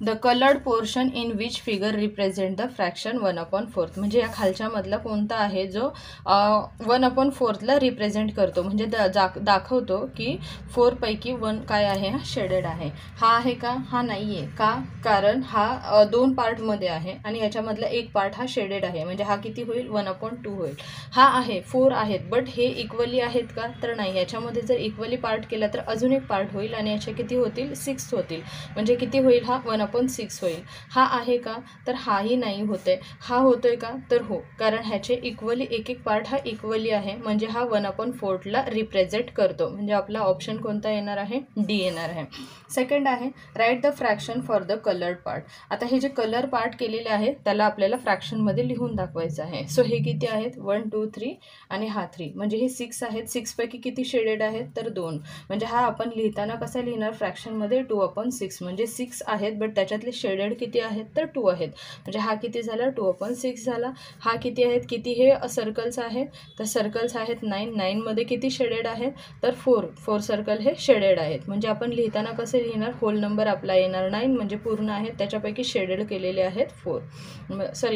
The coloured portion in which figure represent the fraction 1/4. म्हणजे या खालच्या मधला कोणता आहे जो 1/4ला रिप्रेझेंट करतो, म्हणजे दाखवतो की 4 पैकी 1 काय आहे, हा शेडेड आहे. हा आहे का? हा नाही आहे. का? कारण हा 2 पार्टमध्ये आहे आणि याच्यामधला एक पार्ट हा शेडेड आहे, म्हणजे हा किती होईल, 1/2 होईल. हा आहे 4 आहेत, बट हे इक्वली आहेत का? तर नाही. याच्यामध्ये जर इक्वली पार्ट केला तर अजून एक पार्ट होईल आणि याचे किती होतील, 6 होतील, म्हणजे किती होईल, हा 1/6 होईल. हा आहे का? तर हाही नाही होते. हा होतोय का? तर हो, कारण ह्याचे इक्वली एक एक पार्ट हा इक्वली आहे, म्हणजे हा 1/4ला रिप्रेझेंट करतो. म्हणजे आपला ऑप्शन कोणता येणार आहे, डी येणार आहे. सेकंड आहे write the fraction for the coloured part. आता हे जे कलर पार्ट केलेले आहे त्याला आपल्याला फ्रॅक्शनमध्ये लिहून दाखवायचं आहे. सो हे किती आहेत, 1 2 3 आणि हा 3, म्हणजे हे 6 आहेत. 6 पैकी किती शेडेड आहेत, तर 2. म्हणजे हा आपण लिहिताना कसा लिहिणार, फ्रॅक्शनमध्ये 2/6, म्हणजे 6 आहेत बट त्याच्यातले शेडेड किती आहेत, तर 2 आहेत. म्हणजे हा किती झाला, 2/6 झाला. हा किती आहेत, किती हे सर्कल्स आहेत, तर सर्कल्स आहेत 9. 9 मध्ये किती शेडेड आहेत, तर 4 सर्कल हे शेडेड आहेत. म्हणजे आपण लिहिताना कसे लिहिणार, होल नंबर आपला येणार 9, म्हणजे पूर्ण आहेत, त्याच्यापैकी शेडेड केलेले आहेत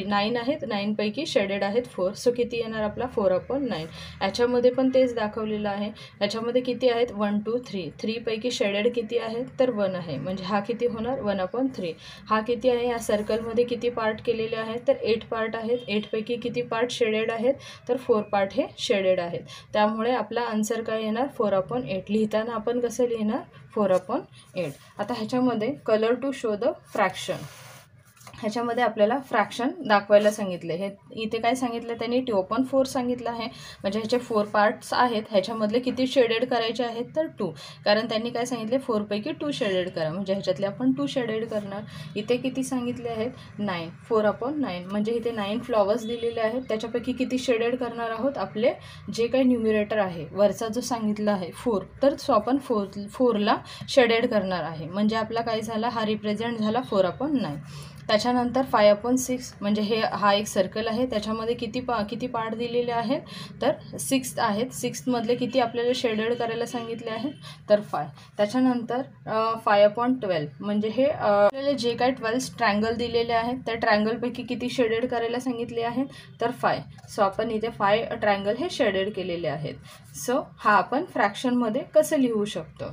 9 आहेत, 9 पैकी शेडेड आहेत 4. सो किती येणार आपला, 4/9. याच्यामध्ये पण तेच दाखवलेलं आहे. याच्यामध्ये किती आहेत, 1 2 3. 3 पैकी शेडेड किती आहेत, तर 1 आहे, म्हणजे हा किती होणार, 1/3. हा किती आहे, या सर्कलमध्ये किती पार्ट केलेले आहेत, तर 8 पार्ट आहेत. 8 पैकी किती पार्ट शेडेड आहेत, तर 4 पार्ट हे शेडेड आहेत. त्यामुळे आपला आन्सर काय येणार, 4/8. लिहिताना आपण कसं लिहिणार, 4/8. आता ह्याच्यामध्ये colour to show the fraction, ह्याच्यामध्ये आपल्याला फ्रॅक्शन दाखवायला सांगितले. हे इथे काय सांगितलं त्यांनी, 2/4 सांगितलं आहे, म्हणजे ह्याचे 4 पार्ट्स आहेत. ह्याच्यामधले किती शेडेड करायचे आहेत, तर 2, कारण त्यांनी काय सांगितले, 4 पैकी 2 शेडेड करा, म्हणजे ह्याच्यातले आपण 2 शेडेड करणार. इथे किती सांगितले आहेत, 9. 4/9, म्हणजे इथे 9 फ्लॉवर्स दिलेले आहेत. त्याच्यापैकी किती शेडेड करणार आहोत, आपले जे काही न्यूमिरेटर आहे वरचा जो सांगितला आहे 4, तर तो आपण 4ला शेडेड करणार आहे. म्हणजे आपला काय झाला, हा रिप्रेझेंट झाला 4/9. त्याच्यानंतर 5/6, म्हणजे हा एक सर्कल आहे, त्याच्यामध्ये किती पार्ट दिलेले आहेत, तर 6 आहेत. 6 मधले किती आपल्याला शेडेड करायला सांगितले आहेत, तर 5. त्याच्यानंतर 5/12, म्हणजे हे आपल्याला जे काही 12 ट्रँगल दिलेले आहेत त्या ट्रँगलपैकी किती शेडेड करायला सांगितले आहेत, तर 5. सो आपण इथे 5 ट्रँगल हे शेडेड केलेले आहेत. सो हा आपण फ्रॅक्शनमध्ये कसं लिहू शकतो.